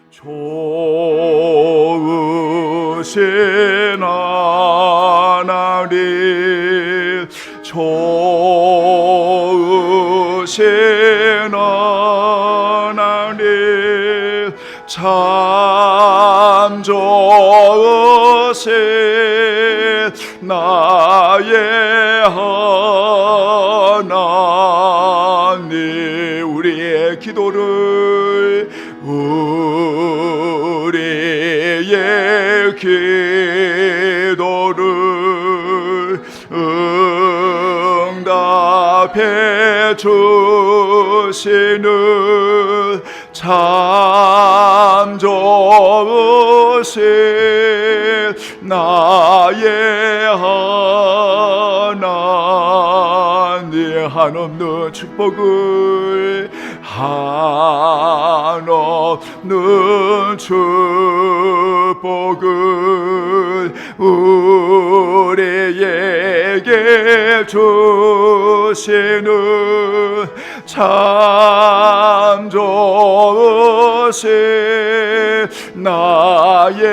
좋으신 하나님, 좋으신 하나님, 참 좋으신 나의 하나님, 우리의 기도를 응답해 주시는 참 좋으신 나의 하나님, 한없는 축복을, 한없는 축복을 우리에게 주시는 참 좋으신 나의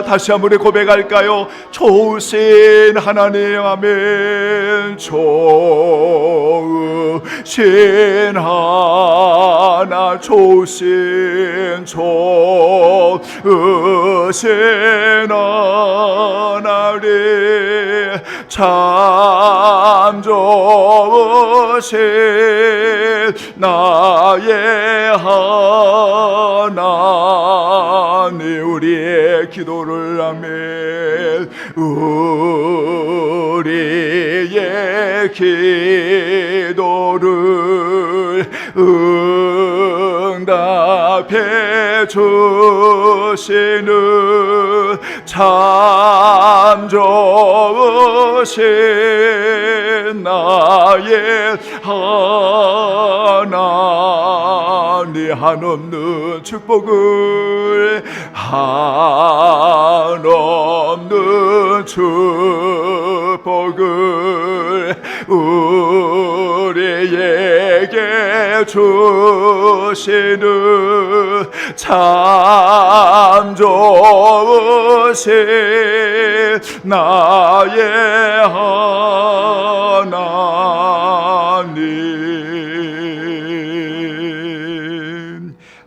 다시 한번 우리 고백할까요? 좋으신 하나님, 아멘. 좋으신 하나, 좋으신 하나님, 참 좋으신 나의 하나님, 우리의 기도를, 아멘, 우리의 기도를 응답해 주시는 참 좋으신 나의 하나님, 한없는 축복을, 한없는 축복을 우리에게 주시는 참 좋으신 나의 하나님,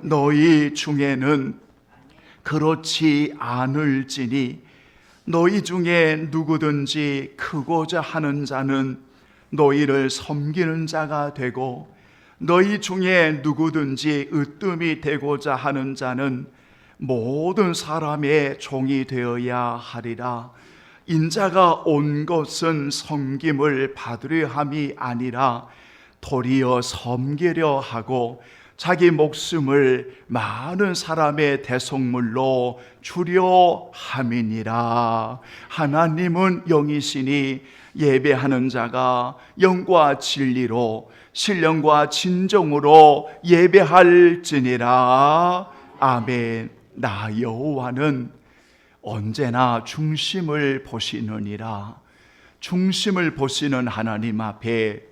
너희 중에는 그렇지 않을지니 너희 중에 누구든지 크고자 하는 자는 너희를 섬기는 자가 되고, 너희 중에 누구든지 으뜸이 되고자 하는 자는 모든 사람의 종이 되어야 하리라. 인자가 온 것은 섬김을 받으려 함이 아니라 도리어 섬기려 하고 자기 목숨을 많은 사람의 대속물로 주려 함이니라. 하나님은 영이시니 예배하는 자가 영과 진리로 신령과 진정으로 예배할지니라. 아멘. 나 여호와는 언제나 중심을 보시느니라. 중심을 보시는 하나님 앞에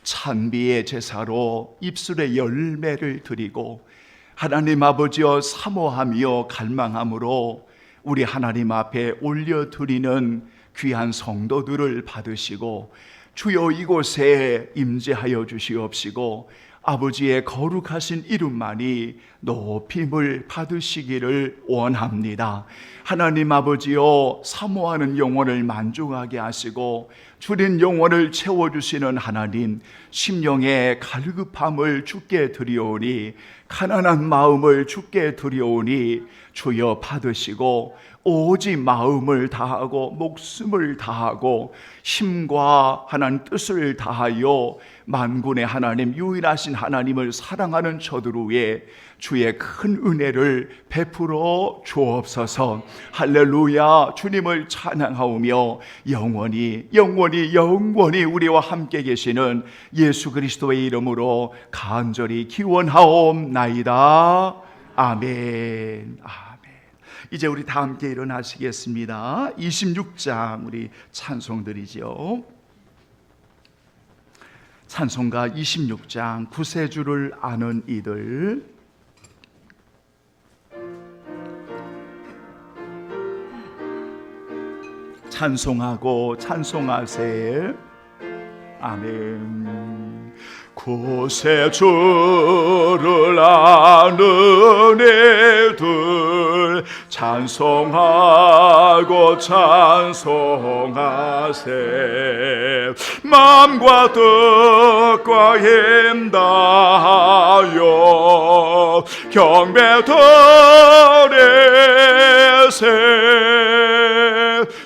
찬미의 제사로 입술의 열매를 드리고 하나님 아버지여 사모하며 갈망함으로 우리 하나님 앞에 올려드리는 귀한 성도들을 받으시고 주여 이곳에 임재하여 주시옵시고 아버지의 거룩하신 이름만이 높임을 받으시기를 원합니다. 하나님 아버지여 사모하는 영혼을 만족하게 하시고 주린 영혼을 채워주시는 하나님, 심령의 갈급함을 주께 드리오니 가난한 마음을 주께 드리오니 주여 받으시고 오직 마음을 다하고 목숨을 다하고 힘과 하나님 뜻을 다하여 만군의 하나님 유일하신 하나님을 사랑하는 저들 위에 주의 큰 은혜를 베풀어 주옵소서. 할렐루야. 주님을 찬양하오며 영원히 우리와 함께 계시는 예수 그리스도의 이름으로 간절히 기원하옵나이다. 아멘. 이제 우리 다 함께 일어나시겠습니다. 26장 우리 찬송드리죠. 찬송가 26장 구세주를 아는 이들. 찬송하고 찬송하세. 아멘. 구세주를 아는 애들 찬송하고 찬송하세. 마음과 뜻과 힘 다하여 경배 드리세.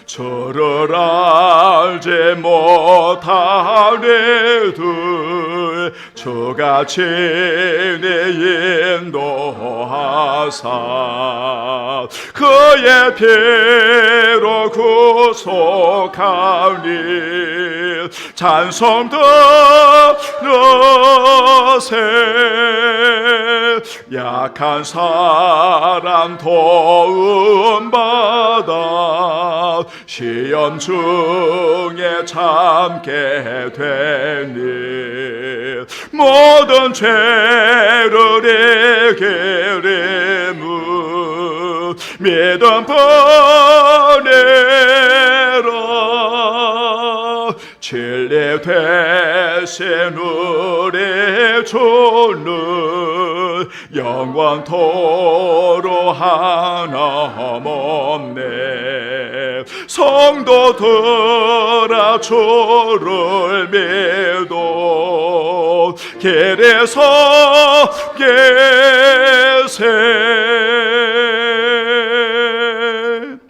저를 알지 못한 애들 저같이 내 인도하사 그의 피로 구속하니 찬송 들으세. 약한 사람 도움받아 시험 중에 참게 되니 모든 죄를 이기리무 믿음 보내라. 진리 되신 우리 주는 영원토록 하나없네. 성도들아 주를 믿어 길에 서 계세.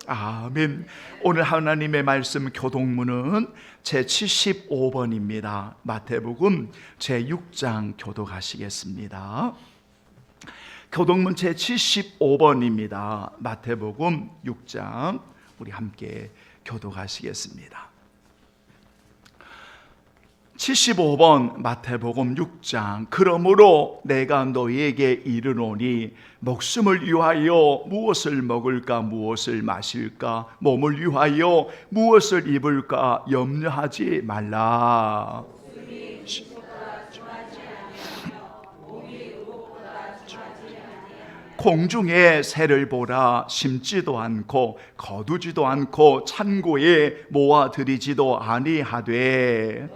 아멘. 오늘 하나님의 말씀 교독문은 제75번입니다. 마태복음 제6장 교독하시겠습니다. 교독문 제75번입니다. 마태복음 6장 우리 함께 교독하시겠습니다. 75번 마태복음 6장. 그러므로 내가 너희에게 이르노니 목숨을 위하여 무엇을 먹을까 무엇을 마실까 몸을 위하여 무엇을 입을까 염려하지 말라. 공중의 새를 보라. 심지도 않고 거두지도 않고 창고에 모아들이지도 아니하되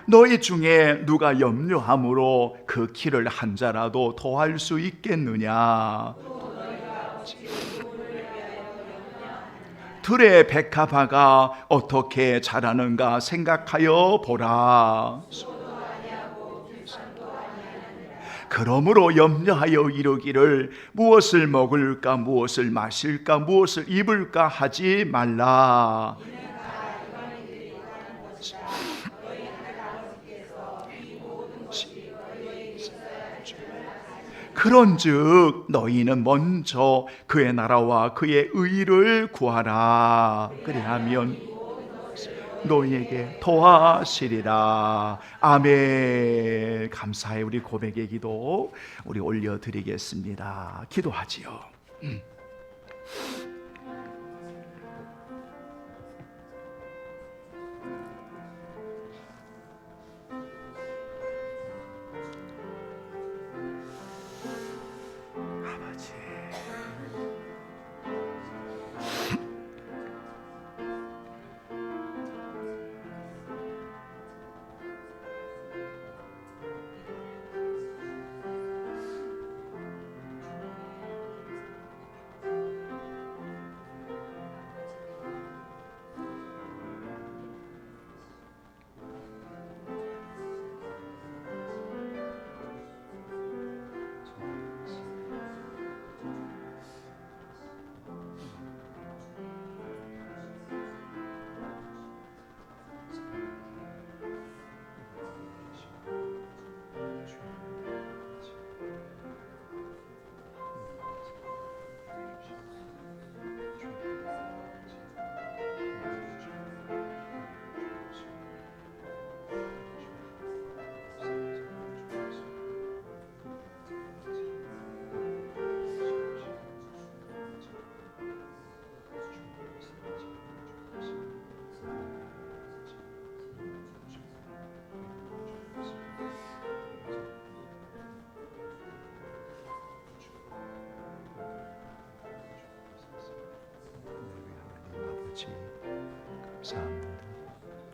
너희 중에 누가 염려함으로 그 키를 한 자라도 더할 수 있겠느냐. 들의 백합화가 어떻게 자라는가 생각하여 보라. 그러므로 염려하여 이르기를 무엇을 먹을까 무엇을 마실까 무엇을 입을까 하지 말라. 그런즉 너희는 먼저 그의 나라와 그의 의를 구하라. 그리하면 너희에게 더하시리라. 아멘. 감사의 우리 고백의 기도 우리 올려드리겠습니다. 기도하지요.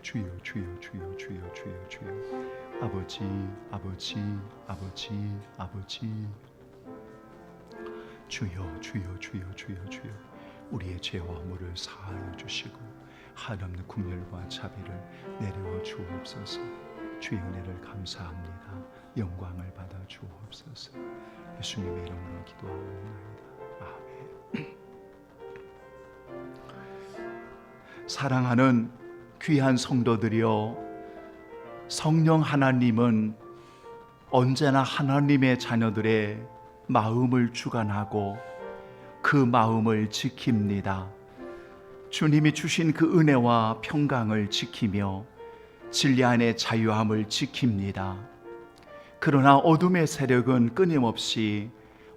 주여 주여 주여 주여 주여 주여. 아버지 아버지 아버지 아버지. 주여 주여 주여 주여 주여. 우리의 죄와 허물을 사하여 주시고 한없는 긍휼과 자비를 내려 주옵소서. 주의 은혜를 감사합니다. 영광을 받아 주옵소서. 예수님의 이름으로 기도하옵나이다. 아멘. 사랑하는 귀한 성도들이여, 성령 하나님은 언제나 하나님의 자녀들의 마음을 주관하고 그 마음을 지킵니다. 주님이 주신 그 은혜와 평강을 지키며 진리 안의 자유함을 지킵니다. 그러나 어둠의 세력은 끊임없이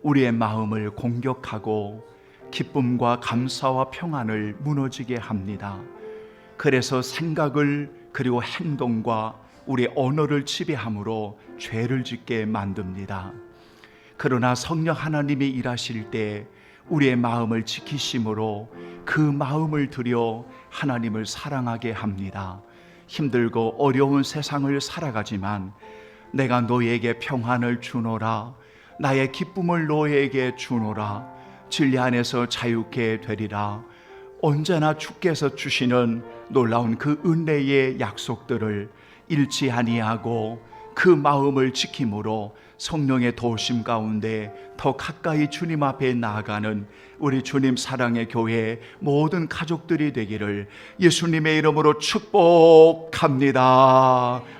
우리의 마음을 공격하고 기쁨과 감사와 평안을 무너지게 합니다. 그래서 생각을 그리고 행동과 우리의 언어를 지배함으로 죄를 짓게 만듭니다. 그러나 성령 하나님이 일하실 때 우리의 마음을 지키심으로 그 마음을 들여 하나님을 사랑하게 합니다. 힘들고 어려운 세상을 살아가지만 내가 너에게 평안을 주노라, 나의 기쁨을 너에게 주노라, 진리 안에서 자유케 되리라. 언제나 주께서 주시는 놀라운 그 은혜의 약속들을 잃지 아니하고 그 마음을 지킴으로 성령의 도우심 가운데 더 가까이 주님 앞에 나아가는 우리 주님 사랑의 교회 모든 가족들이 되기를 예수님의 이름으로 축복합니다.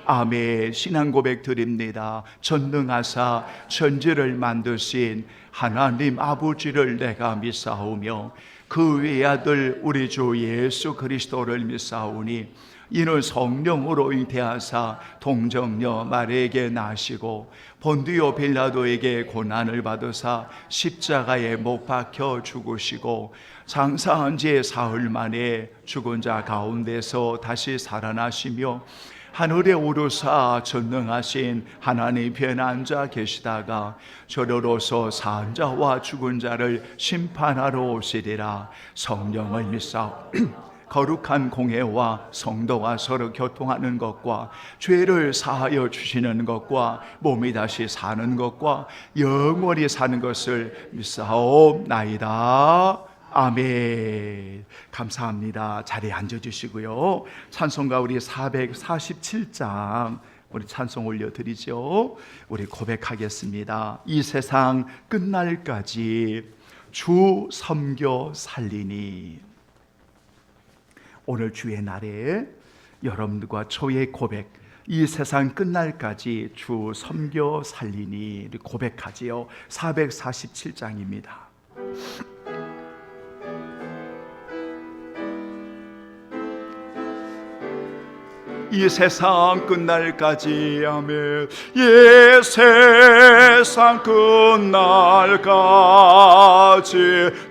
아멘. 신앙 고백 드립니다. 전능하사 천지를 만드신 하나님 아버지를 내가 믿사오며 그 외아들 우리 주 예수 그리스도를 믿사오니 이는 성령으로 잉태하사 동정녀 마리아에게 나시고 본디오 빌라도에게 고난을 받으사 십자가에 못 박혀 죽으시고 장사한 지 사흘 만에 죽은 자 가운데서 다시 살아나시며 하늘에 오르사 전능하신 하나님 편에 앉아 계시다가 저러로서 산 자와 죽은 자를 심판하러 오시리라. 성령을 믿사오. 거룩한 공회와 성도가 서로 교통하는 것과 죄를 사하여 주시는 것과 몸이 다시 사는 것과 영원히 사는 것을 믿사옵나이다. 아멘. 감사합니다. 자리에 앉아주시고요. 찬송가 우리 447장 우리 찬송 올려드리죠. 우리 고백하겠습니다. 이 세상 끝날까지 주 섬겨 살리니. 오늘 주의 날에 여러분들과 저의 고백, 이 세상 끝날까지 주 섬겨 살리니 고백하지요. 447장입니다. 이 세상 끝날까지. 아멘. 이 세상 끝날까지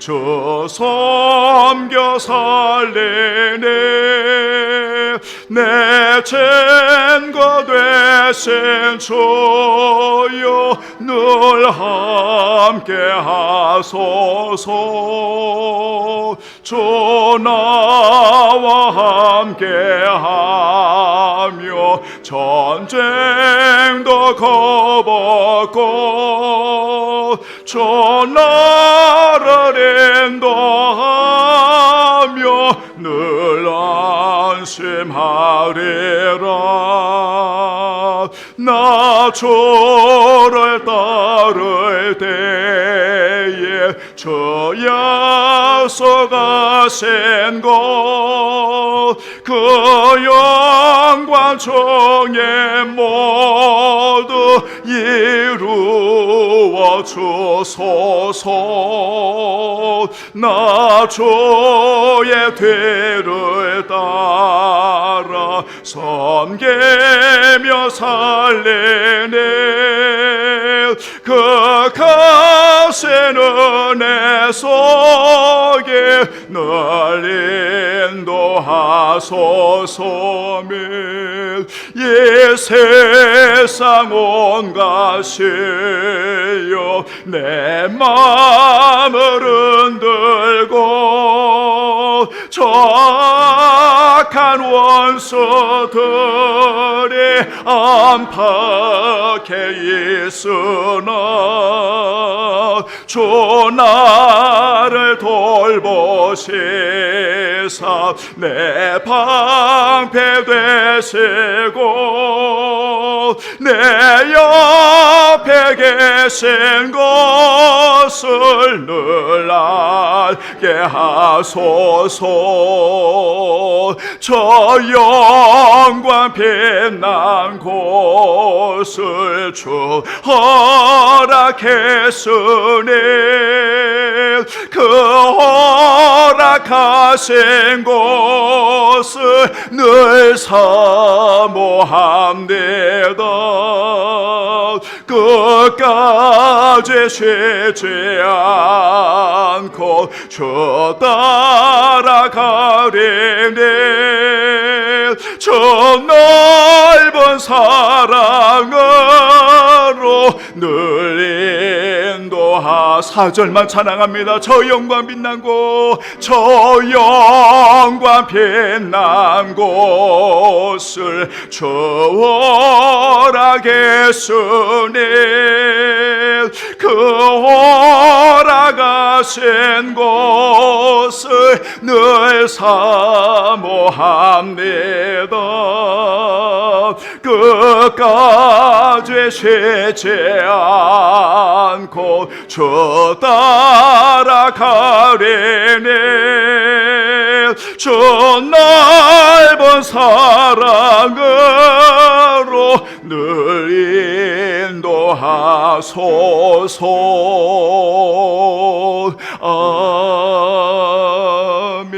주 섬겨 살리니 내 증거 되신 주여 늘 함께 하소서. 주 나와 함께 하며 전쟁도 겁없고 주 나를 인도하며 늘 안심하리라. 나 주를 따를 때에 주 약속하신 것 그 영광 중에 모두 이루어 주소서. 나 주의 뒤를 따라 섬기며 살리니 그 크신 은혜 속에 늘 인도하소서. 이 세상 온 것이여 내 마음을 흔들고 착한 악한 원수들이 안팎에 있으나 주 나를 돌보시사 내 방패 되시고 내 옆에 계신 것을 늘 알게 하소서. 저 영광 빛난 곳을 주 허락했으니 그 허락하신 곳을 늘 사모합니다. 끝까지 쉬지 않고 주 따라가리니 저 넓은 사랑으로 늘 인도하. 4절만 찬양합니다. 저 영광 빛난 곳, 저 영광 빛난 곳을 주 허락했으니 그 허락하신 곳을 늘 사모합니다. 끝까지 쉬지 않고 주 따라가리니 주 넓은 사랑으로 늘 인도하소서. 아멘.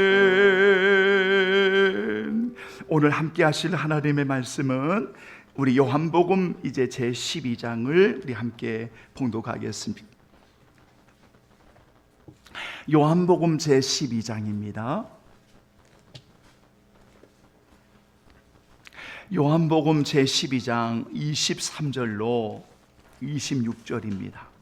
오늘 함께 하실 하나님의 말씀은 우리 요한복음 이제 제 12장을 우리 함께 봉독하겠습니다. 요한복음 제 12장입니다. 요한복음 제 12장 23절로 26절입니다.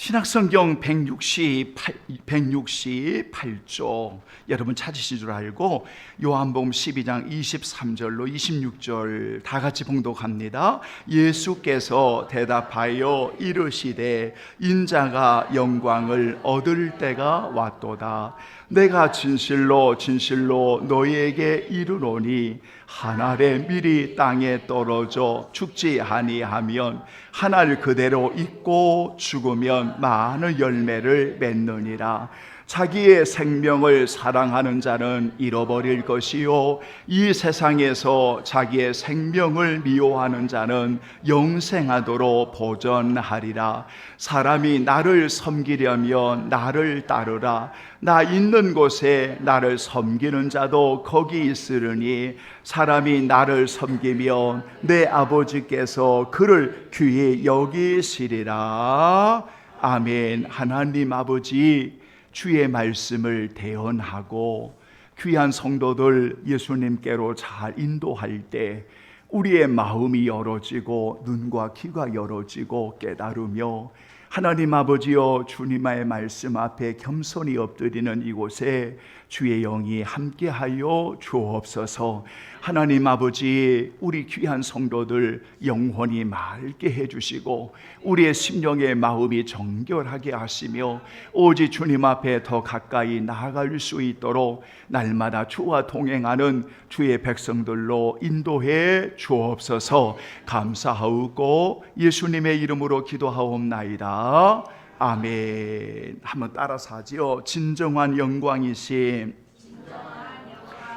신약성경 168쪽 여러분 찾으실 줄 알고 요한복음 12장 23절로 26절 다 같이 봉독합니다. 예수께서 대답하여 이르시되 인자가 영광을 얻을 때가 왔도다. 내가 진실로 진실로 너희에게 이르노니 한 알의 밀이 땅에 떨어져 죽지 아니하면 한 알 그대로 있고 죽으면 많은 열매를 맺느니라. 자기의 생명을 사랑하는 자는 잃어버릴 것이요 이 세상에서 자기의 생명을 미워하는 자는 영생하도록 보전하리라. 사람이 나를 섬기려면 나를 따르라. 나 있는 곳에 나를 섬기는 자도 거기 있으리니 사람이 나를 섬기면 내 아버지께서 그를 귀히 여기시리라. 아멘. 하나님 아버지, 주의 말씀을 대언하고 귀한 성도들 예수님께로 잘 인도할 때 우리의 마음이 열어지고 눈과 귀가 열어지고 깨달으며 하나님 아버지여 주님의 말씀 앞에 겸손히 엎드리는 이곳에 주의 영이 함께하여 주옵소서. 하나님 아버지, 우리 귀한 성도들 영혼이 맑게 해주시고 우리의 심령의 마음이 정결하게 하시며 오직 주님 앞에 더 가까이 나아갈 수 있도록 날마다 주와 동행하는 주의 백성들로 인도해 주옵소서. 감사하고 예수님의 이름으로 기도하옵나이다. 아멘. 한번 따라서 하지요. 진정한 영광이신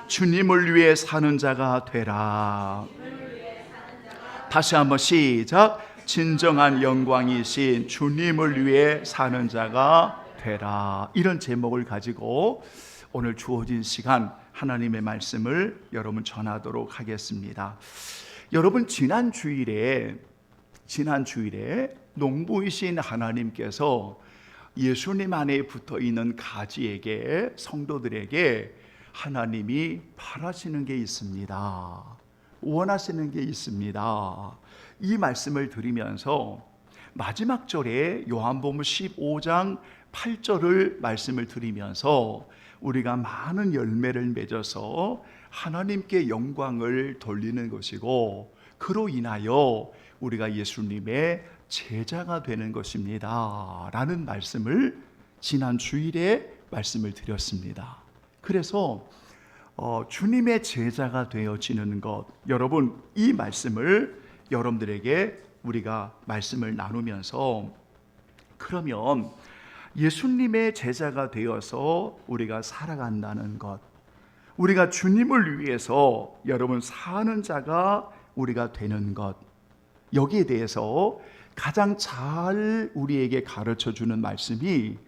주님을 위해 사는 자가 되라. 다시 한번 시작. 진정한 영광이신 주님을 위해 사는 자가 되라. 이런 제목을 가지고 오늘 주어진 시간 하나님의 말씀을 여러분 전하도록 하겠습니다. 여러분 지난 주일에 농부이신 하나님께서 예수님 안에 붙어있는 가지에게 성도들에게 하나님이 바라시는 게 있습니다. 원하시는 게 있습니다. 이 말씀을 드리면서 마지막 절에 요한복음 15장 8절을 말씀을 드리면서 우리가 많은 열매를 맺어서 하나님께 영광을 돌리는 것이고, 그로 인하여 우리가 예수님의 제자가 되는 것입니다 라는 말씀을 지난 주일에 말씀을 드렸습니다. 그래서 주님의 제자가 되어지는 것, 여러분 이 말씀을 여러분들에게 우리가 말씀을 나누면서, 그러면 예수님의 제자가 되어서 우리가 살아간다는 것, 우리가 주님을 위해서 여러분 사는 자가 우리가 되는 것, 여기에 대해서 가장 잘 우리에게 가르쳐 주는 말씀이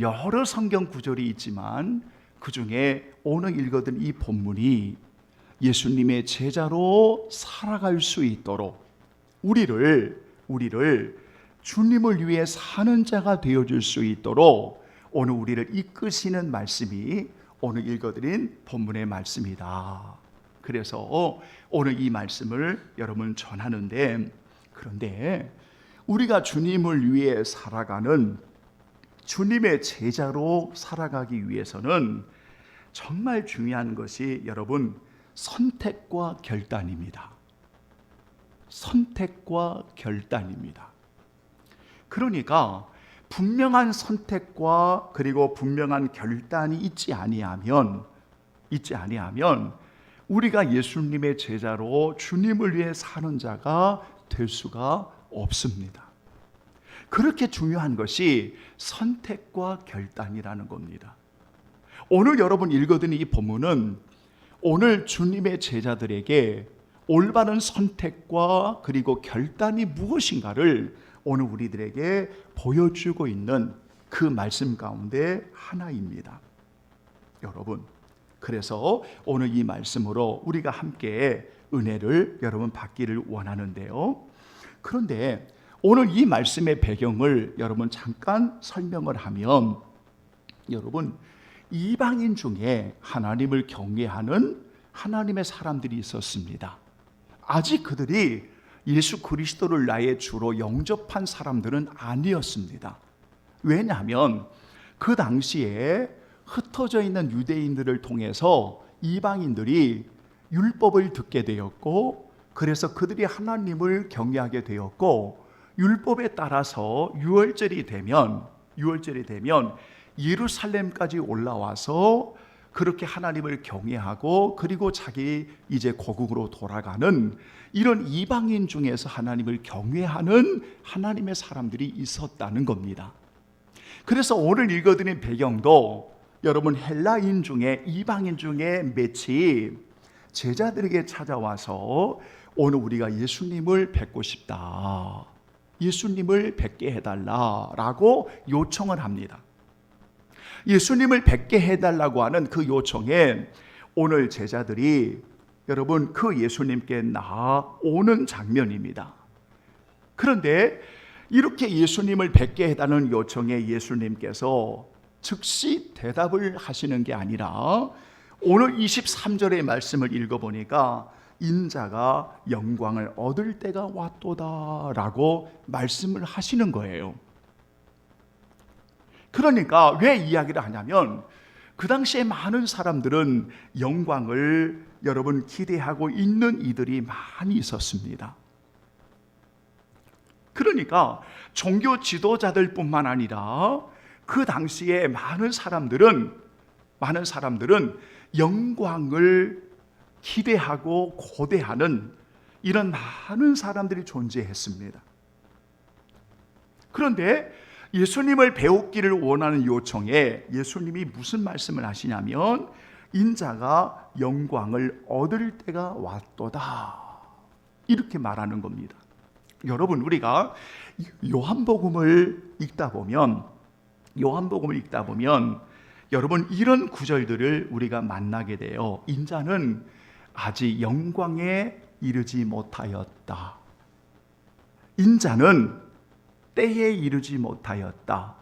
여러 성경 구절이 있지만 그 중에 오늘 읽었던 이 본문이 예수님의 제자로 살아갈 수 있도록 우리를 주님을 위해 사는 자가 되어줄 수 있도록 오늘 우리를 이끄시는 말씀이 오늘 읽어드린 본문의 말씀이다. 그래서 오늘 이 말씀을 여러분 전하는데, 그런데 우리가 주님을 위해 살아가는 주님의 제자로 살아가기 위해서는 정말 중요한 것이 여러분 선택과 결단입니다. 선택과 결단입니다. 그러니까 분명한 선택과 그리고 분명한 결단이 있지 아니하면 우리가 예수님의 제자로 주님을 위해 사는 자가 될 수가 없습니다. 그렇게 중요한 것이 선택과 결단이라는 겁니다. 오늘 여러분 읽어드린 이 본문은 오늘 주님의 제자들에게 올바른 선택과 그리고 결단이 무엇인가를 오늘 우리들에게 보여주고 있는 그 말씀 가운데 하나입니다. 여러분, 그래서 오늘 이 말씀으로 우리가 함께 은혜를 여러분 받기를 원하는데요. 그런데 오늘 이 말씀의 배경을 여러분 잠깐 설명을 하면, 여러분 이방인 중에 하나님을 경외하는 하나님의 사람들이 있었습니다. 아직 그들이 예수 그리스도를 나의 주로 영접한 사람들은 아니었습니다. 왜냐하면 그 당시에 흩어져 있는 유대인들을 통해서 이방인들이 율법을 듣게 되었고, 그래서 그들이 하나님을 경외하게 되었고, 율법에 따라서 유월절이 되면 예루살렘까지 올라와서 그렇게 하나님을 경외하고 그리고 자기 이제 고국으로 돌아가는 이런 이방인 중에서 하나님을 경외하는 하나님의 사람들이 있었다는 겁니다. 그래서 오늘 읽어드린 배경도 여러분 헬라인 중에 이방인 중에 몇이 제자들에게 찾아와서 오늘 우리가 예수님을 뵙고 싶다, 예수님을 뵙게 해달라라고 요청을 합니다. 예수님을 뵙게 해달라고 하는 그 요청에 오늘 제자들이 여러분 그 예수님께 나아오는 장면입니다. 그런데 이렇게 예수님을 뵙게 해달라는 요청에 예수님께서 즉시 대답을 하시는 게 아니라 오늘 23절의 말씀을 읽어보니까 인자가 영광을 얻을 때가 왔도다라고 말씀을 하시는 거예요. 그러니까 왜 이야기를 하냐면 그 당시에 많은 사람들은 영광을 여러분 기대하고 있는 이들이 많이 있었습니다. 그러니까 종교 지도자들뿐만 아니라 그 당시에 많은 사람들은 영광을 기대하고 고대하는 이런 많은 사람들이 존재했습니다. 그런데 예수님을 배우기를 원하는 요청에 예수님이 무슨 말씀을 하시냐면 인자가 영광을 얻을 때가 왔도다 이렇게 말하는 겁니다. 여러분 우리가 요한복음을 읽다 보면 여러분 이런 구절들을 우리가 만나게 돼요. 인자는 아직 영광에 이르지 못하였다. 인자는 때에 이르지 못하였다.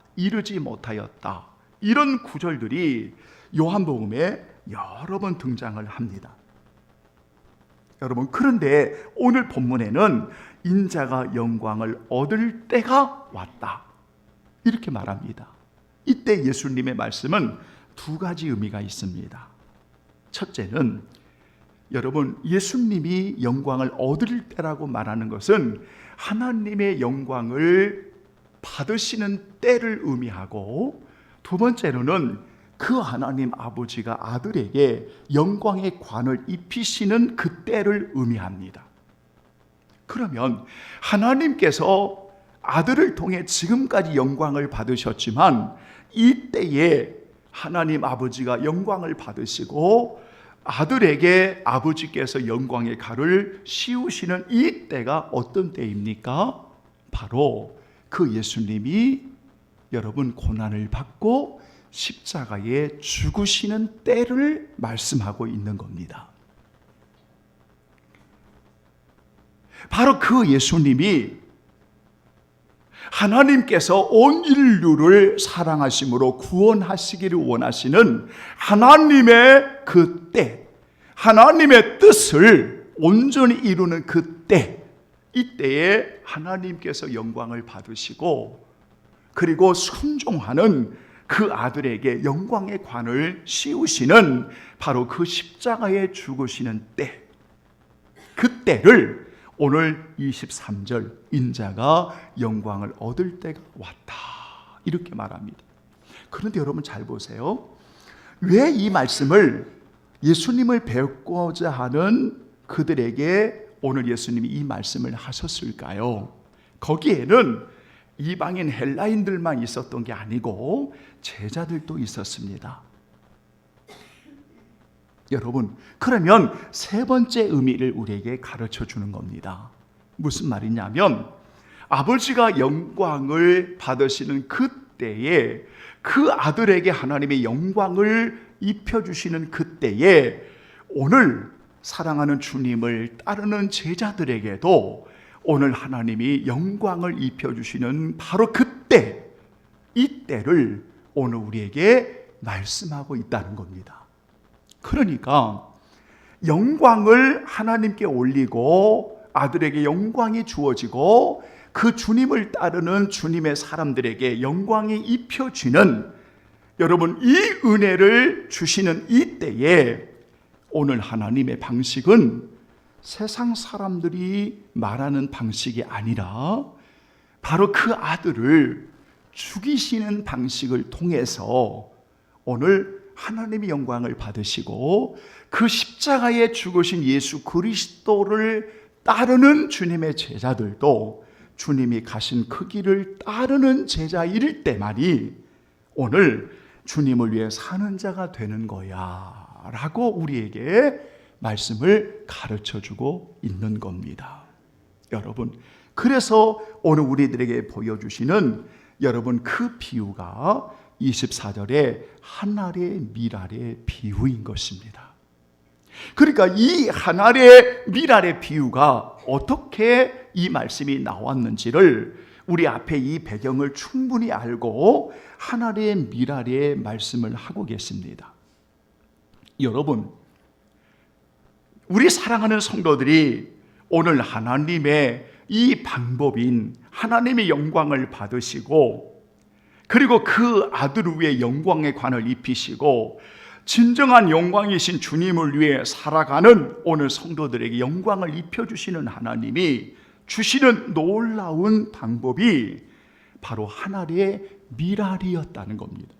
이런 구절들이 요한복음에 여러 번 등장을 합니다. 여러분, 그런데 오늘 본문에는 인자가 영광을 얻을 때가 왔다, 이렇게 말합니다. 이때 예수님의 말씀은 두 가지 의미가 있습니다. 첫째는, 여러분, 예수님이 영광을 얻을 때라고 말하는 것은 하나님의 영광을 받으시는 때를 의미하고, 두 번째로는 그 하나님 아버지가 아들에게 영광의 관을 입히시는 그 때를 의미합니다. 그러면 하나님께서 아들을 통해 지금까지 영광을 받으셨지만, 이 때에 하나님 아버지가 영광을 받으시고 아들에게 아버지께서 영광의 가를 씌우시는 이 때가 어떤 때입니까? 바로 그 예수님이 여러분 고난을 받고 십자가에 죽으시는 때를 말씀하고 있는 겁니다. 바로 그 예수님이 하나님께서 온 인류를 사랑하심으로 구원하시기를 원하시는 하나님의 그 때, 하나님의 뜻을 온전히 이루는 그 때, 이때에 하나님께서 영광을 받으시고 그리고 순종하는 그 아들에게 영광의 관을 씌우시는 바로 그 십자가에 죽으시는 때, 그 때를 오늘 23절 인자가 영광을 얻을 때가 왔다, 이렇게 말합니다. 그런데 여러분 잘 보세요. 왜 이 말씀을 예수님을 배우고자 하는 그들에게 오늘 예수님이 이 말씀을 하셨을까요? 거기에는 이방인 헬라인들만 있었던 게 아니고 제자들도 있었습니다. 여러분, 그러면 세 번째 의미를 우리에게 가르쳐 주는 겁니다. 무슨 말이냐면, 아버지가 영광을 받으시는 그때에 그 아들에게 하나님의 영광을 입혀주시는 그때에 오늘 사랑하는 주님을 따르는 제자들에게도 오늘 하나님이 영광을 입혀주시는 바로 그때, 이 때를 오늘 우리에게 말씀하고 있다는 겁니다. 그러니까 영광을 하나님께 올리고 아들에게 영광이 주어지고 그 주님을 따르는 주님의 사람들에게 영광이 입혀지는, 여러분, 이 은혜를 주시는 이 때에 오늘 하나님의 방식은 세상 사람들이 말하는 방식이 아니라 바로 그 아들을 죽이시는 방식을 통해서 오늘 하나님의 영광을 받으시고 그 십자가에 죽으신 예수 그리스도를 따르는 주님의 제자들도 주님이 가신 그 길을 따르는 제자일 때만이 오늘 주님을 위해 사는 자가 되는 거야 라고 우리에게 말씀을 가르쳐주고 있는 겁니다. 여러분, 그래서 오늘 우리들에게 보여주시는 여러분 그 비유가 24절에 한 알의 밀알의 비유인 것입니다. 그러니까 이 한 알의 밀알의 비유가 어떻게 이 말씀이 나왔는지를 우리 앞에 이 배경을 충분히 알고 한 알의 밀알의 말씀을 하고 계십니다. 여러분, 우리 사랑하는 성도들이 오늘 하나님의 이 방법인 하나님의 영광을 받으시고 그리고 그 아들을 위해 영광의 관을 입히시고 진정한 영광이신 주님을 위해 살아가는 오늘 성도들에게 영광을 입혀주시는 하나님이 주시는 놀라운 방법이 바로 하나의 밀알이었다는 겁니다.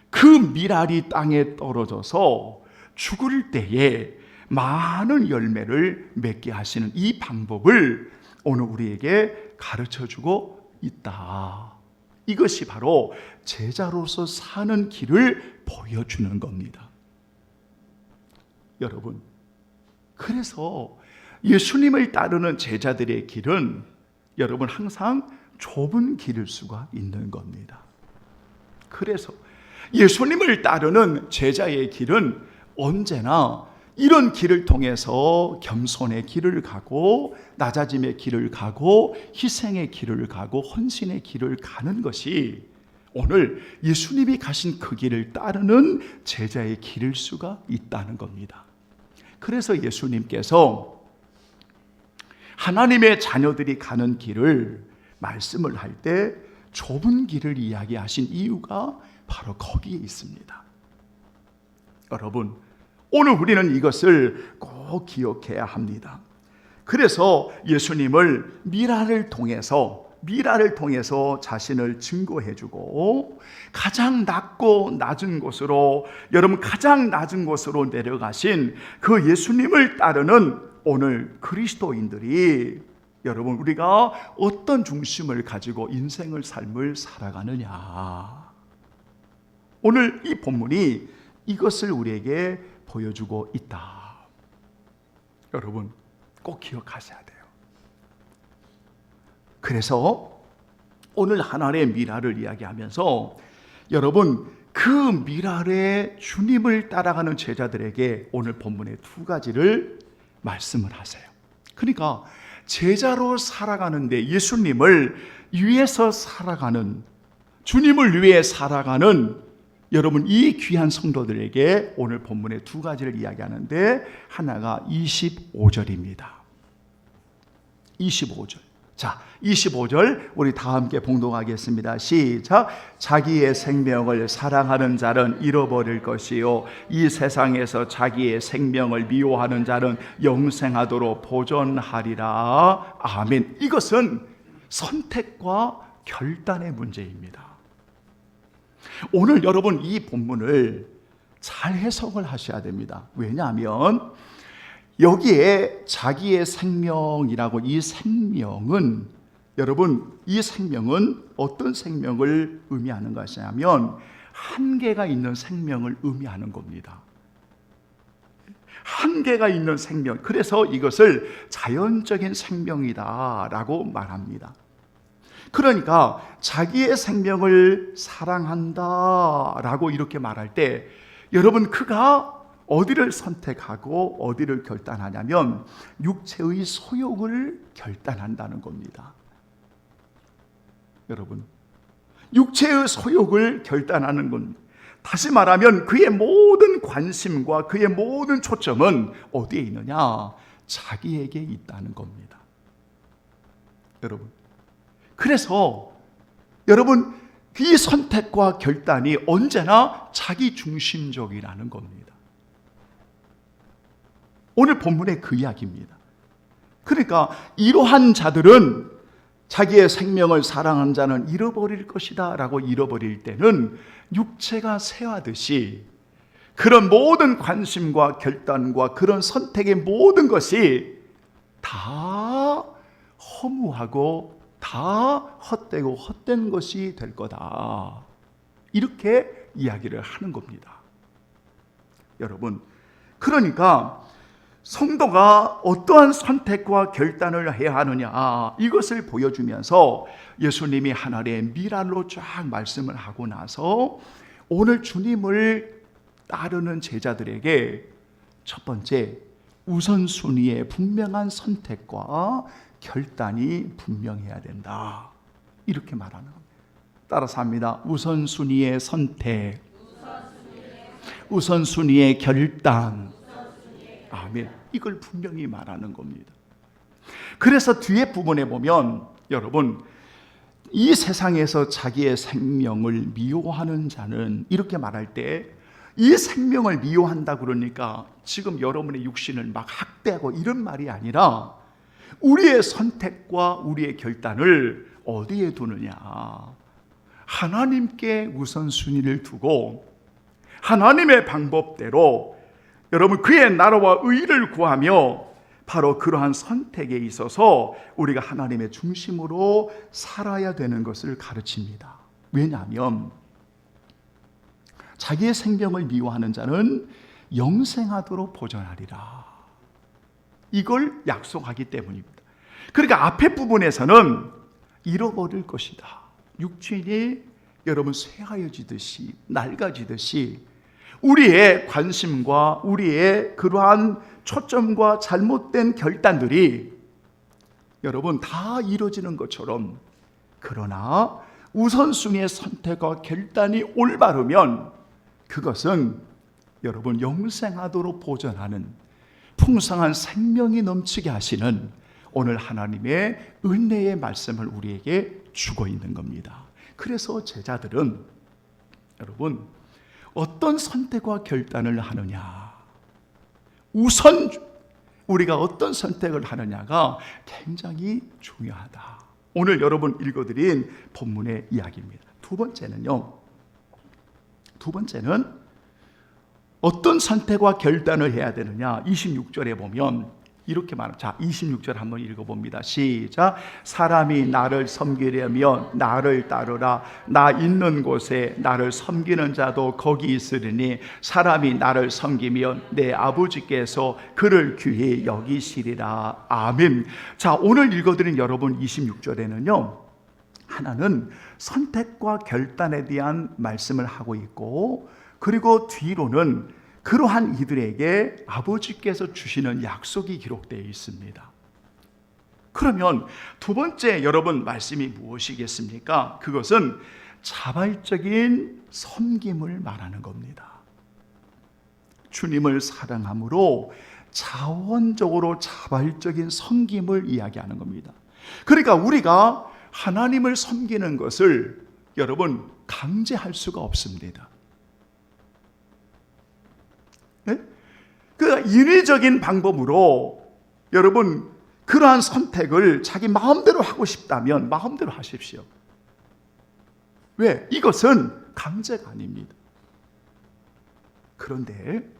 그 밀알이 땅에 떨어져서 죽을 때에 많은 열매를 맺게 하시는 이 방법을 오늘 우리에게 가르쳐주고 있다. 이것이 바로 제자로서 사는 길을 보여주는 겁니다. 여러분, 그래서 예수님을 따르는 제자들의 길은 여러분 항상 좁은 길일 수가 있는 겁니다. 그래서 예수님을 따르는 제자의 길은 언제나 이런 길을 통해서 겸손의 길을 가고 낮아짐의 길을 가고 희생의 길을 가고 헌신의 길을 가는 것이 오늘 예수님이 가신 그 길을 따르는 제자의 길일 수가 있다는 겁니다. 그래서 예수님께서 하나님의 자녀들이 가는 길을 말씀을 할 때 좁은 길을 이야기하신 이유가 바로 거기에 있습니다. 여러분, 오늘 우리는 이것을 꼭 기억해야 합니다. 그래서 예수님을 미라를 통해서 자신을 증거해주고 가장 낮고 낮은 곳으로, 여러분 가장 낮은 곳으로 내려가신 그 예수님을 따르는 오늘 그리스도인들이, 여러분 우리가 어떤 중심을 가지고 인생을 삶을 살아가느냐, 오늘 이 본문이 이것을 우리에게 보여주고 있다. 여러분 꼭 기억하셔야 돼요. 그래서 오늘 하나님의 미라를 이야기하면서 여러분 그 미라의 주님을 따라가는 제자들에게 오늘 본문의 두 가지를 말씀을 하세요. 그러니까 제자로 살아가는데 예수님을 위해서 살아가는, 주님을 위해 살아가는 여러분 이 귀한 성도들에게 오늘 본문의 두 가지를 이야기하는데, 하나가 25절입니다. 25절. 자, 25절 우리 다 함께 봉독하겠습니다. 시작. 자기의 생명을 사랑하는 자는 잃어버릴 것이요, 이 세상에서 자기의 생명을 미워하는 자는 영생하도록 보존하리라. 아멘. 이것은 선택과 결단의 문제입니다. 오늘 여러분 이 본문을 잘 해석을 하셔야 됩니다. 왜냐하면 여기에 자기의 생명이라고, 이 생명은, 여러분 이 생명은 어떤 생명을 의미하는 것이냐면 한계가 있는 생명을 의미하는 겁니다. 한계가 있는 생명. 그래서 이것을 자연적인 생명이다라고 말합니다. 그러니까 자기의 생명을 사랑한다라고 이렇게 말할 때, 여러분 그가 어디를 선택하고 어디를 결단하냐면 육체의 소욕을 결단한다는 겁니다. 여러분, 육체의 소욕을 결단하는 겁니다. 다시 말하면 그의 모든 관심과 그의 모든 초점은 어디에 있느냐? 자기에게 있다는 겁니다. 여러분, 그래서 여러분 이 선택과 결단이 언제나 자기 중심적이라는 겁니다. 오늘 본문의 그 이야기입니다. 그러니까 이러한 자들은, 자기의 생명을 사랑하는 자는 잃어버릴 것이다 라고 잃어버릴 때는 육체가 쇠하듯이 그런 모든 관심과 결단과 그런 선택의 모든 것이 다 허무하고 다 헛되고 헛된 것이 될 거다, 이렇게 이야기를 하는 겁니다. 여러분, 그러니까 성도가 어떠한 선택과 결단을 해야 하느냐, 이것을 보여주면서 예수님이 하나님의 미랄로 쫙 말씀을 하고 나서 오늘 주님을 따르는 제자들에게 첫 번째, 우선순위의 분명한 선택과 결단이 분명해야 된다, 이렇게 말하는 겁니다. 따라서 합니다. 우선순위의 선택, 우선순위의 결단. 아멘. 이걸 분명히 말하는 겁니다. 그래서 뒤에 부분에 보면 여러분, 이 세상에서 자기의 생명을 미워하는 자는, 이렇게 말할 때 이 생명을 미워한다 그러니까 지금 여러분의 육신을 막 학대하고 이런 말이 아니라 우리의 선택과 우리의 결단을 어디에 두느냐, 하나님께 우선순위를 두고 하나님의 방법대로 여러분 그의 나라와 의를 구하며 바로 그러한 선택에 있어서 우리가 하나님의 중심으로 살아야 되는 것을 가르칩니다. 왜냐하면 자기의 생명을 미워하는 자는 영생하도록 보존하리라, 이걸 약속하기 때문입니다. 그러니까 앞에 부분에서는 잃어버릴 것이다, 육신이 여러분 쇠하여지듯이 낡아지듯이 우리의 관심과 우리의 그러한 초점과 잘못된 결단들이 여러분 다 이루어지는 것처럼, 그러나 우선순위의 선택과 결단이 올바르면 그것은 여러분 영생하도록 보존하는 풍성한 생명이 넘치게 하시는 오늘 하나님의 은혜의 말씀을 우리에게 주고 있는 겁니다. 그래서 제자들은 여러분 어떤 선택과 결단을 하느냐, 우선 우리가 어떤 선택을 하느냐가 굉장히 중요하다. 오늘 여러분 읽어드린 본문의 이야기입니다. 두 번째는 어떤 선택과 결단을 해야 되느냐. 26절에 보면 이렇게 말합니다. 자, 26절 한번 읽어봅니다. 시작. 사람이 나를 섬기려면 나를 따르라. 나 있는 곳에 나를 섬기는 자도 거기 있으리니 사람이 나를 섬기면 내 아버지께서 그를 귀히 여기시리라. 아멘. 자, 오늘 읽어드린 여러분 26절에는요, 하나는 선택과 결단에 대한 말씀을 하고 있고, 그리고 뒤로는 그러한 이들에게 아버지께서 주시는 약속이 기록되어 있습니다. 그러면 두 번째 여러분 말씀이 무엇이겠습니까? 그것은 자발적인 섬김을 말하는 겁니다. 주님을 사랑함으로 자원적으로 자발적인 섬김을 이야기하는 겁니다. 그러니까 우리가 하나님을 섬기는 것을 여러분 강제할 수가 없습니다. 그 인위적인 방법으로 여러분 그러한 선택을 자기 마음대로 하고 싶다면 마음대로 하십시오. 왜? 이것은 강제가 아닙니다. 그런데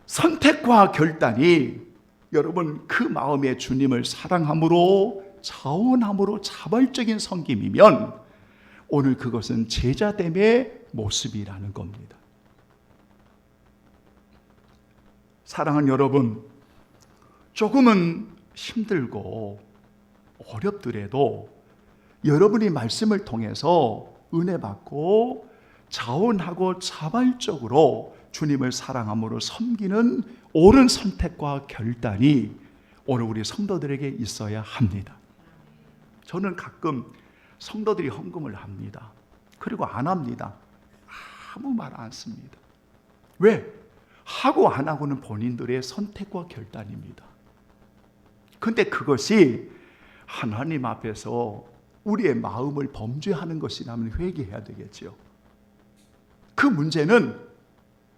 선택과 결단이 여러분 그 마음에 주님을 사랑함으로 자원함으로 자발적인 섬김이면 오늘 그것은 제자됨의 모습이라는 겁니다. 사랑하는 여러분, 조금은 힘들고 어렵더라도 여러분이 말씀을 통해서 은혜 받고 자원하고 자발적으로 주님을 사랑함으로 섬기는 옳은 선택과 결단이 오늘 우리 성도들에게 있어야 합니다. 저는 가끔 성도들이 헌금을 합니다. 그리고 안 합니다. 아무 말 안 씁니다. 왜? 하고 안 하고는 본인들의 선택과 결단입니다. 근데 그것이 하나님 앞에서 우리의 마음을 범죄하는 것이라면 회개해야 되겠죠. 그 문제는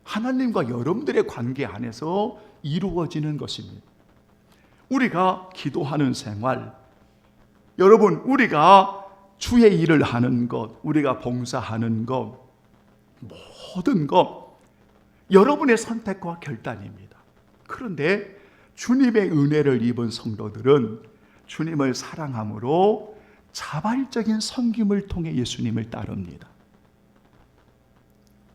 하나님과 여러분들의 관계 안에서 이루어지는 것입니다. 우리가 기도하는 생활, 여러분 우리가 주의 일을 하는 것, 우리가 봉사하는 것, 모든 것 여러분의 선택과 결단입니다. 그런데 주님의 은혜를 입은 성도들은 주님을 사랑함으로 자발적인 섬김을 통해 예수님을 따릅니다.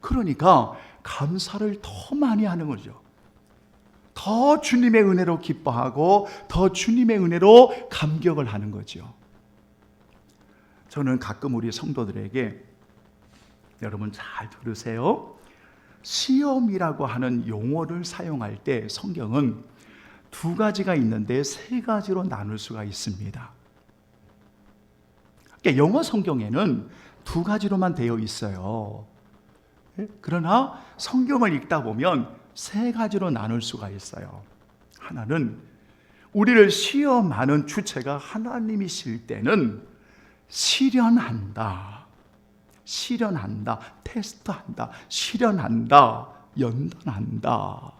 그러니까 감사를 더 많이 하는 거죠. 더 주님의 은혜로 기뻐하고 더 주님의 은혜로 감격을 하는 거죠. 저는 가끔 우리 성도들에게 여러분 잘 들으세요. 시험이라고 하는 용어를 사용할 때 성경은 두 가지가 있는데 세 가지로 나눌 수가 있습니다. 그러니까 영어 성경에는 두 가지로만 되어 있어요. 그러나 성경을 읽다 보면 세 가지로 나눌 수가 있어요. 하나는 우리를 시험하는 주체가 하나님이실 때는 시련한다, 테스트한다, 실현한다, 연단한다,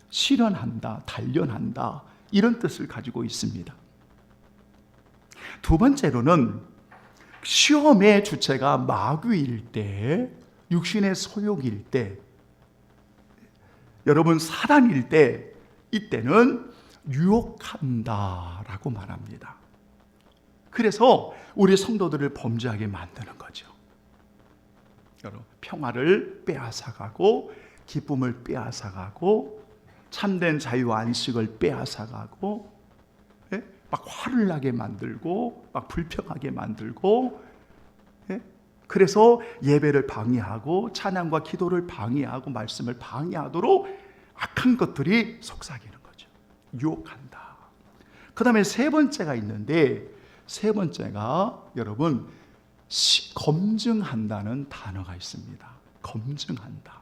실현한다, 단련한다, 이런 뜻을 가지고 있습니다. 두 번째로는 시험의 주체가 마귀일 때, 육신의 소욕일 때, 여러분 사단일 때, 이때는 유혹한다라고 말합니다. 그래서 우리 성도들을 범죄하게 만드는 거죠. 여러분, 평화를 빼앗아가고 기쁨을 빼앗아가고 참된 자유 안식을 빼앗아가고 막 화를 나게 만들고 막 불평하게 만들고 그래서 예배를 방해하고 찬양과 기도를 방해하고 말씀을 방해하도록 악한 것들이 속삭이는 거죠. 유혹한다. 그 다음에 세 번째가 있는데 세 번째가 여러분 검증한다는 단어가 있습니다. 검증한다.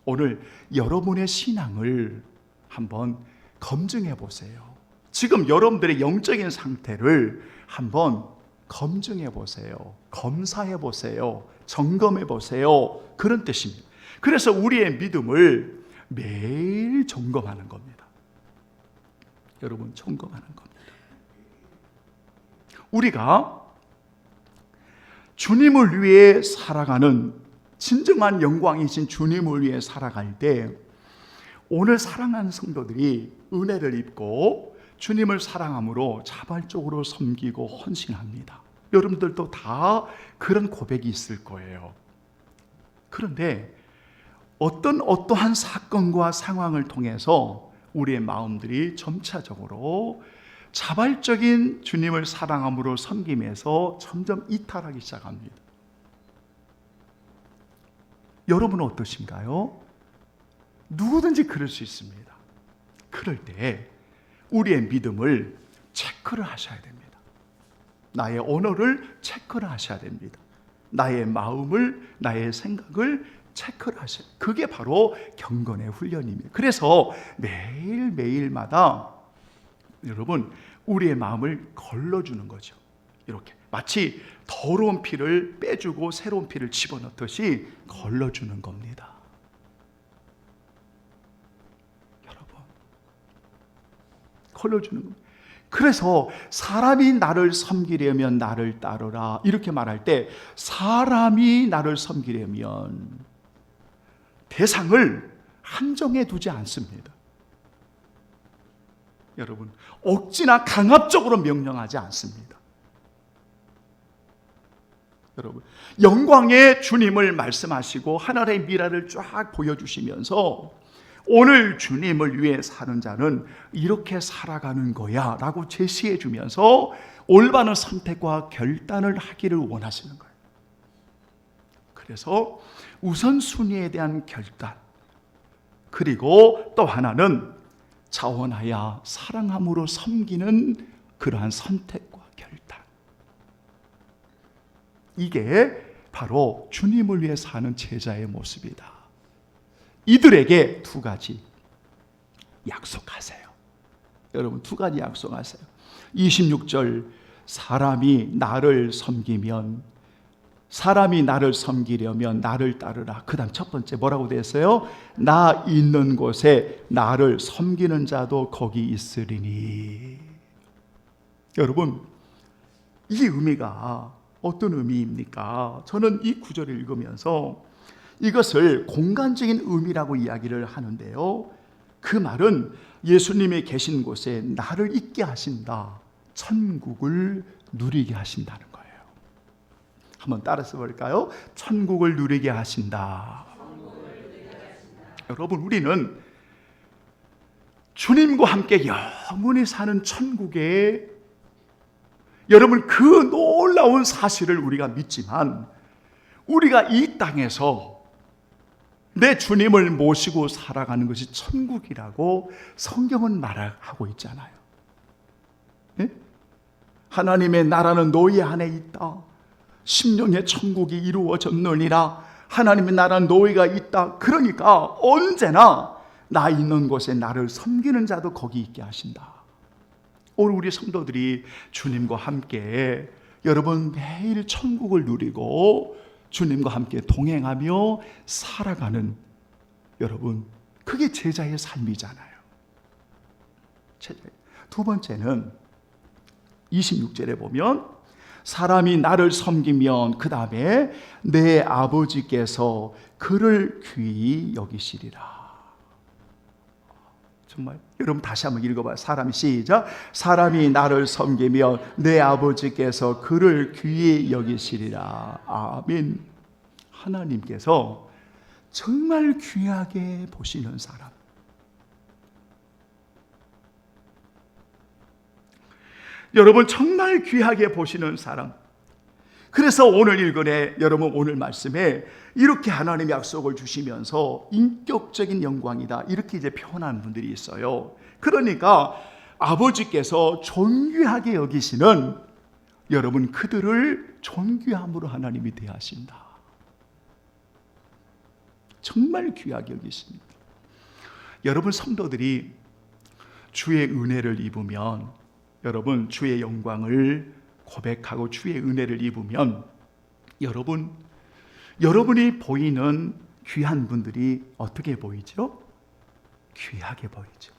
오늘 여러분의 신앙을 한번 검증해 보세요. 지금 여러분들의 영적인 상태를 한번 검증해 보세요. 검사해 보세요. 점검해 보세요. 그런 뜻입니다. 그래서 우리의 믿음을 매일 점검하는 겁니다. 여러분, 점검하는 겁니다. 우리가 주님을 위해 살아가는, 진정한 영광이신 주님을 위해 살아갈 때 오늘 사랑하는 성도들이 은혜를 입고 주님을 사랑함으로 자발적으로 섬기고 헌신합니다. 여러분들도 다 그런 고백이 있을 거예요. 그런데 어떠한 사건과 상황을 통해서 우리의 마음들이 점차적으로 자발적인 주님을 사랑함으로 섬김에서 점점 이탈하기 시작합니다. 여러분은 어떠신가요? 누구든지 그럴 수 있습니다. 그럴 때 우리의 믿음을 체크를 하셔야 됩니다. 나의 언어를 체크를 하셔야 됩니다. 나의 마음을, 나의 생각을 체크를 하셔야 돼요. 그게 바로 경건의 훈련입니다. 그래서 매일매일마다 여러분, 우리의 마음을 걸러주는 거죠. 이렇게 마치 더러운 피를 빼주고 새로운 피를 집어넣듯이 걸러주는 겁니다. 여러분, 걸러주는 겁니다. 그래서 사람이 나를 섬기려면 나를 따르라 이렇게 말할 때, 사람이 나를 섬기려면 대상을 한정해 두지 않습니다. 여러분, 억지나 강압적으로 명령하지 않습니다. 여러분, 영광의 주님을 말씀하시고 하늘의 미라를 쫙 보여주시면서 오늘 주님을 위해 사는 자는 이렇게 살아가는 거야 라고 제시해 주면서 올바른 선택과 결단을 하기를 원하시는 거예요. 그래서 우선순위에 대한 결단, 그리고 또 하나는 자원하여 사랑함으로 섬기는 그러한 선택과 결단, 이게 바로 주님을 위해 사는 제자의 모습이다. 이들에게 두 가지 약속하세요. 여러분, 두 가지 약속하세요. 26절, 사람이 나를 섬기려면 나를 따르라. 그 다음 첫 번째 뭐라고 되어 있어요? 나 있는 곳에 나를 섬기는 자도 거기 있으리니. 여러분, 이 의미가 어떤 의미입니까? 저는 이 구절을 읽으면서 이것을 공간적인 의미라고 이야기를 하는데요, 그 말은 예수님이 계신 곳에 나를 있게 하신다, 천국을 누리게 하신다는 거예요. 한번 따라서 볼까요? 천국을 누리게 하신다. 여러분, 우리는 주님과 함께 영원히 사는 천국에, 여러분, 그 놀라운 사실을 우리가 믿지만, 우리가 이 땅에서 내 주님을 모시고 살아가는 것이 천국이라고 성경은 말하고 있잖아요. 네? 하나님의 나라는 너희 안에 있다. 심령의 천국이 이루어졌느니라. 하나님의 나라는 너희가 있다. 그러니까 언제나 나 있는 곳에 나를 섬기는 자도 거기 있게 하신다. 오늘 우리 성도들이 주님과 함께 여러분 매일 천국을 누리고 주님과 함께 동행하며 살아가는, 여러분, 그게 제자의 삶이잖아요. 두 번째는 26절에 보면 사람이 나를 섬기면 그 다음에 내 아버지께서 그를 귀히 여기시리라. 정말 여러분 다시 한번 읽어봐요. 사람이, 시작. 사람이 나를 섬기면 내 아버지께서 그를 귀히 여기시리라. 아멘. 하나님께서 정말 귀하게 보시는 사람, 여러분 정말 귀하게 보시는 사람. 그래서 오늘 읽은에 여러분 오늘 말씀에 이렇게 하나님의 약속을 주시면서 인격적인 영광이다 이렇게 이제 표현하는 분들이 있어요. 그러니까 아버지께서 존귀하게 여기시는, 여러분 그들을 존귀함으로 하나님이 대하신다. 정말 귀하게 여기십니다. 여러분 성도들이 주의 은혜를 입으면, 여러분 주의 영광을 고백하고 주의 은혜를 입으면 여러분이 보이는 귀한 분들이 어떻게 보이죠? 귀하게 보이죠.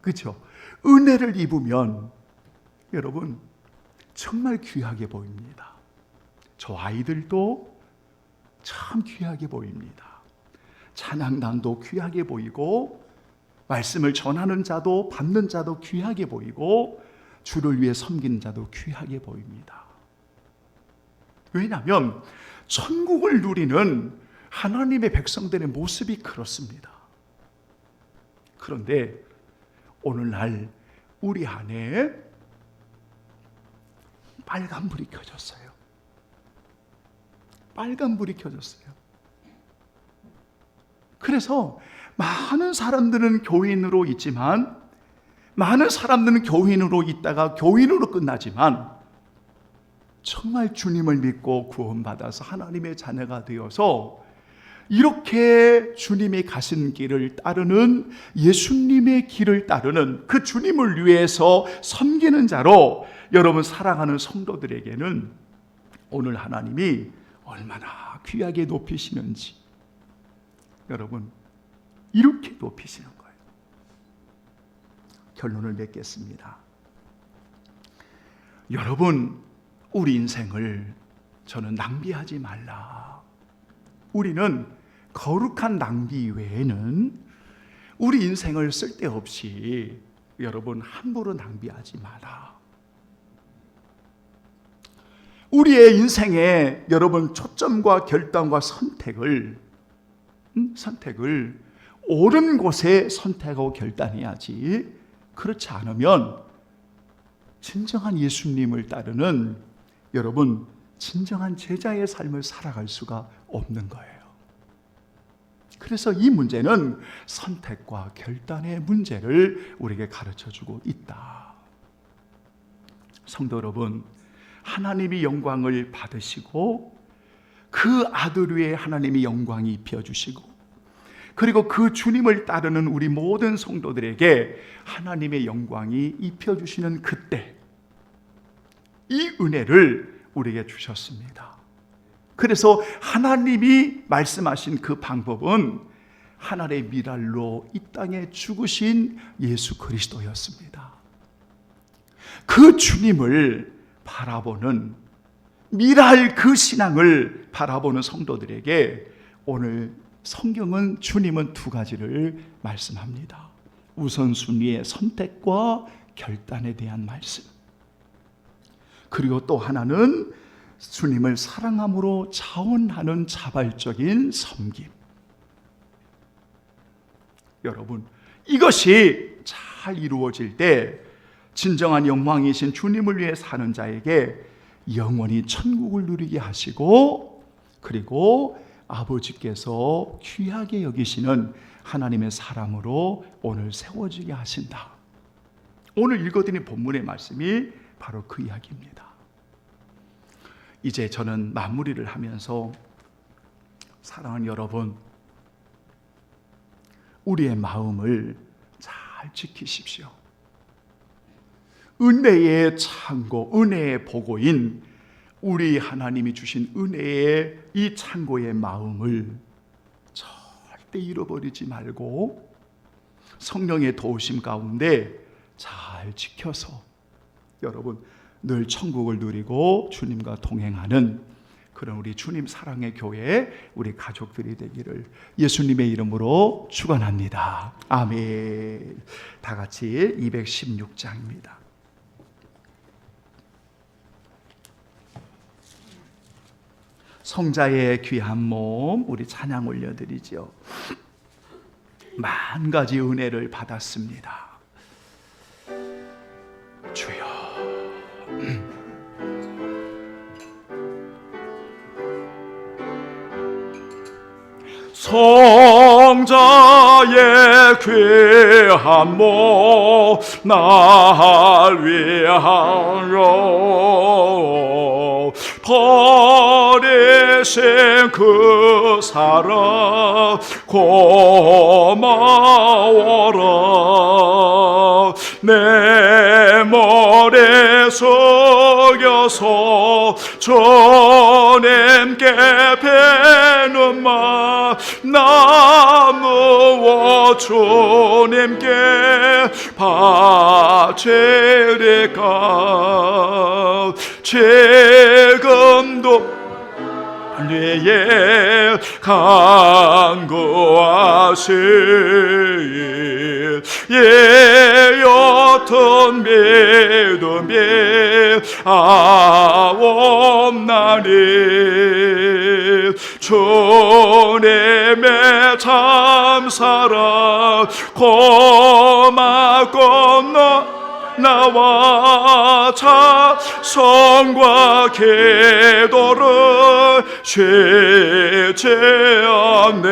그렇죠? 은혜를 입으면 여러분 정말 귀하게 보입니다. 저 아이들도 참 귀하게 보입니다. 찬양단도 귀하게 보이고, 말씀을 전하는 자도 받는 자도 귀하게 보이고, 주를 위해 섬기는 자도 귀하게 보입니다. 왜냐하면 천국을 누리는 하나님의 백성들의 모습이 그렇습니다. 그런데 오늘날 우리 안에 빨간불이 켜졌어요. 빨간불이 켜졌어요. 그래서 많은 사람들은 교인으로 있지만, 많은 사람들은 교인으로 있다가 교인으로 끝나지만, 정말 주님을 믿고 구원받아서 하나님의 자녀가 되어서 이렇게 주님이 가신 길을 따르는, 예수님의 길을 따르는 그 주님을 위해서 섬기는 자로 여러분 사랑하는 성도들에게는 오늘 하나님이 얼마나 귀하게 높이시는지 여러분 이렇게 높이시는 거예요. 결론을 맺겠습니다. 여러분, 우리 인생을 저는 낭비하지 말라. 우리는 거룩한 낭비 외에는 우리 인생을 쓸데없이 여러분 함부로 낭비하지 마라. 우리의 인생에 여러분 초점과 결단과 선택을 옳은 곳에 선택하고 결단해야지, 그렇지 않으면 진정한 예수님을 따르는 여러분 진정한 제자의 삶을 살아갈 수가 없는 거예요. 그래서 이 문제는 선택과 결단의 문제를 우리에게 가르쳐주고 있다. 성도 여러분, 하나님이 영광을 받으시고 그 아들 위에 하나님이 영광이 입혀주시고, 그리고 그 주님을 따르는 우리 모든 성도들에게 하나님의 영광이 입혀주시는 그때 이 은혜를 우리에게 주셨습니다. 그래서 하나님이 말씀하신 그 방법은 하늘의 미랄로 이 땅에 죽으신 예수 그리스도였습니다. 그 주님을 바라보는 미랄 그 신앙을 바라보는 성도들에게 오늘 성경은, 주님은 두 가지를 말씀합니다. 우선순위의 선택과 결단에 대한 말씀, 그리고 또 하나는 주님을 사랑함으로 자원하는 자발적인 섬김. 여러분, 이것이 잘 이루어질 때 진정한 영광이신 주님을 위해 사는 자에게 영원히 천국을 누리게 하시고, 그리고 아버지께서 귀하게 여기시는 하나님의 사람으로 오늘 세워지게 하신다. 오늘 읽어드린 본문의 말씀이 바로 그 이야기입니다. 이제 저는 마무리를 하면서, 사랑하는 여러분, 우리의 마음을 잘 지키십시오. 은혜의 창고, 은혜의 보고인 우리 하나님이 주신 은혜의 이 창고의 마음을 절대 잃어버리지 말고 성령의 도우심 가운데 잘 지켜서 여러분 늘 천국을 누리고 주님과 동행하는 그런 우리 주님 사랑의 교회, 우리 가족들이 되기를 예수님의 이름으로 축원합니다. 아멘. 다 같이 216장입니다. 성자의 귀한 몸, 우리 찬양 올려드리죠. 만 가지 은혜를 받았습니다. 주여. 성자의 귀한 몸 날 위하여 버리신 그 사랑 고마워라. 받으소서. 주님께 베는 마 나누어 주님께 바치리까. 지금도 뇌에 간구하시 예여튼 믿음이 아옵나니 주님의 참사랑 고맙고 나와 자성과 기도를 쉬지 않네.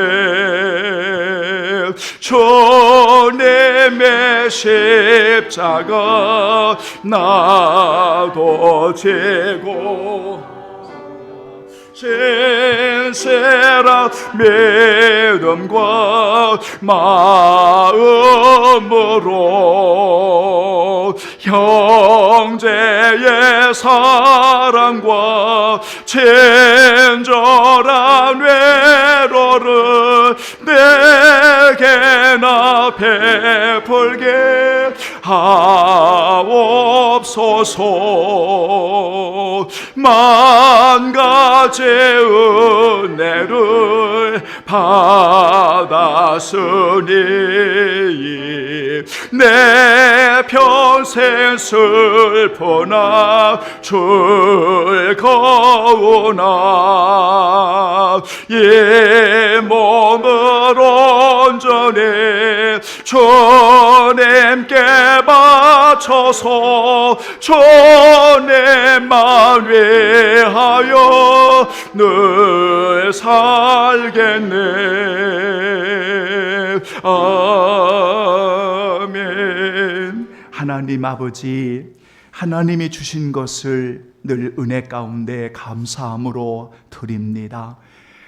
주님의 십자가 나도 지고 신실한 믿음과 마음으로 형제의 사랑과 친절한 외로를 내게나 베풀게 하옵소서. 만 가지 은혜를 받았으니 내 평생 슬프나 즐거우나 이 몸을 온전히 주님께 바쳐서 주님만 위하여 늘 살겠네. 아멘. 하나님 아버지, 하나님이 주신 것을 늘 은혜 가운데 감사함으로 드립니다.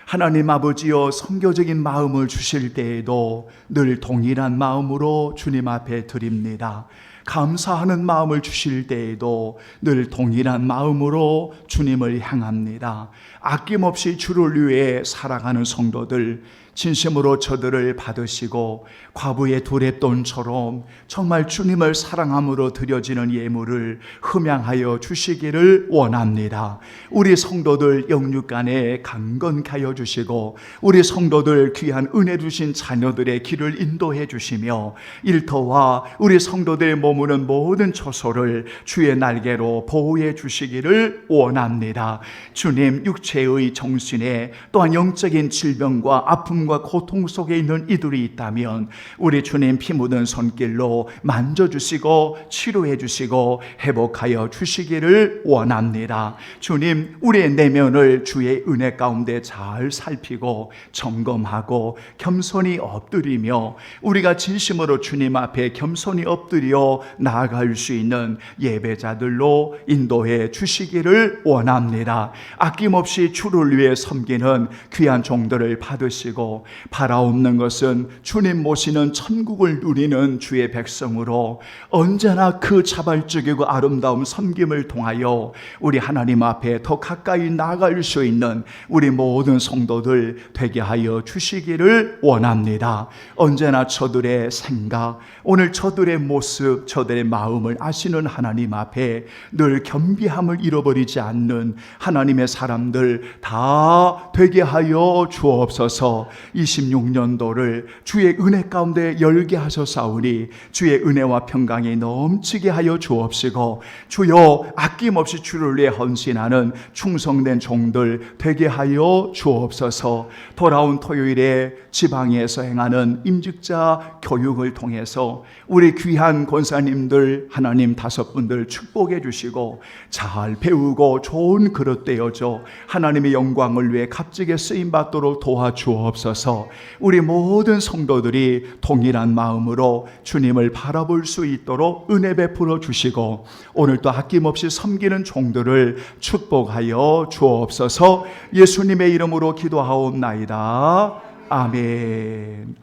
하나님 아버지여, 선교적인 마음을 주실 때에도 늘 동일한 마음으로 주님 앞에 드립니다. 감사하는 마음을 주실 때에도 늘 동일한 마음으로 주님을 향합니다. 아낌없이 주를 위해 살아가는 성도들, 진심으로 저들을 받으시고 과부의 두렛돈처럼 정말 주님을 사랑함으로 드려지는 예물을 흠양하여 주시기를 원합니다. 우리 성도들 영육간에 강건케 하여 주시고 우리 성도들 귀한 은혜 주신 자녀들의 길을 인도해 주시며 일터와 우리 성도들의 머무는 모든 처소를 주의 날개로 보호해 주시기를 원합니다. 주님, 육체의 정신에 또한 영적인 질병과 아픔 고통 속에 있는 이들이 있다면 우리 주님 피 묻은 손길로 만져주시고 치료해 주시고 회복하여 주시기를 원합니다. 주님, 우리의 내면을 주의 은혜 가운데 잘 살피고 점검하고 겸손히 엎드리며 우리가 진심으로 주님 앞에 겸손히 엎드려 나아갈 수 있는 예배자들로 인도해 주시기를 원합니다. 아낌없이 주를 위해 섬기는 귀한 종들을 받으시고 바라옵는 것은 주님 모시는 천국을 누리는 주의 백성으로 언제나 그 자발적이고 아름다운 섬김을 통하여 우리 하나님 앞에 더 가까이 나아갈 수 있는 우리 모든 성도들 되게 하여 주시기를 원합니다. 언제나 저들의 생각, 오늘 저들의 모습, 저들의 마음을 아시는 하나님 앞에 늘 겸비함을 잃어버리지 않는 하나님의 사람들 다 되게 하여 주옵소서. 26년도를 주의 은혜 가운데 열게 하소서오니 주의 은혜와 평강이 넘치게 하여 주옵시고 주여 아낌없이 주를 위해 헌신하는 충성된 종들 되게 하여 주옵소서. 돌아온 토요일에 지방에서 행하는 임직자 교육을 통해서 우리 귀한 권사님들 하나님 5분들 축복해 주시고 잘 배우고 좋은 그릇 되어져 하나님의 영광을 위해 값지게 쓰임받도록 도와주옵소서. 우리 모든 성도들이 동일한 마음으로 주님을 바라볼 수 있도록 은혜 베풀어 주시고 오늘도 아낌없이 섬기는 종들을 축복하여 주옵소서. 예수님의 이름으로 기도하옵나이다. 아멘.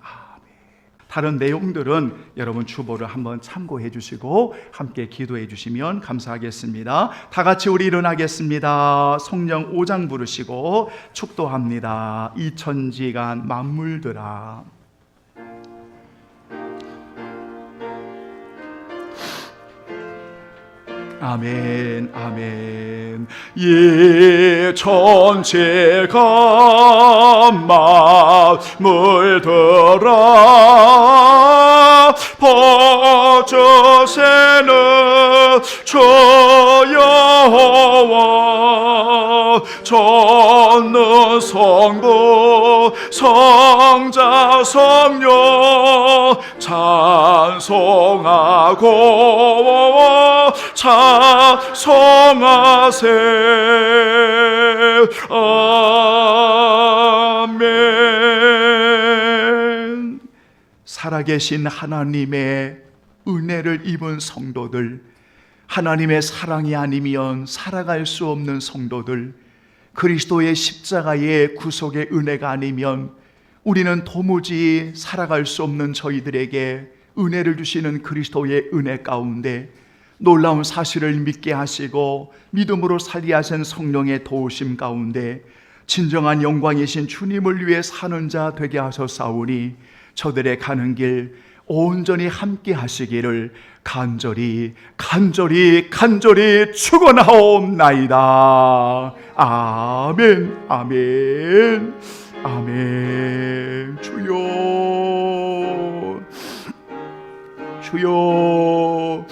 다른 내용들은 여러분 주보를 한번 참고해 주시고 함께 기도해 주시면 감사하겠습니다. 다 같이 우리 일어나겠습니다. 성령 5장 부르시고 축도합니다. 이천지간 만물들아. 아멘, 아멘. 천지가 만물들아 퍼져세는 주 여호와 전능 성부 성자 성령 찬송하고 찬송하세. 아멘. 살아계신 하나님의 은혜를 입은 성도들, 하나님의 사랑이 아니면 살아갈 수 없는 성도들, 그리스도의 십자가의 구속의 은혜가 아니면 우리는 도무지 살아갈 수 없는 저희들에게 은혜를 주시는 그리스도의 은혜 가운데 놀라운 사실을 믿게 하시고 믿음으로 살게 하신 성령의 도우심 가운데 진정한 영광이신 주님을 위해 사는 자 되게 하셨사오니 저들의 가는 길 온전히 함께 하시기를 간절히 축원하옵나이다. 아멘, 아멘, 아멘. 주여, 주여.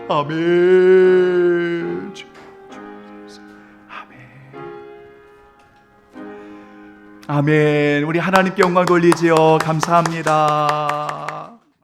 아멘. 아멘. 우리 하나님께 영광 돌리지요. 감사합니다.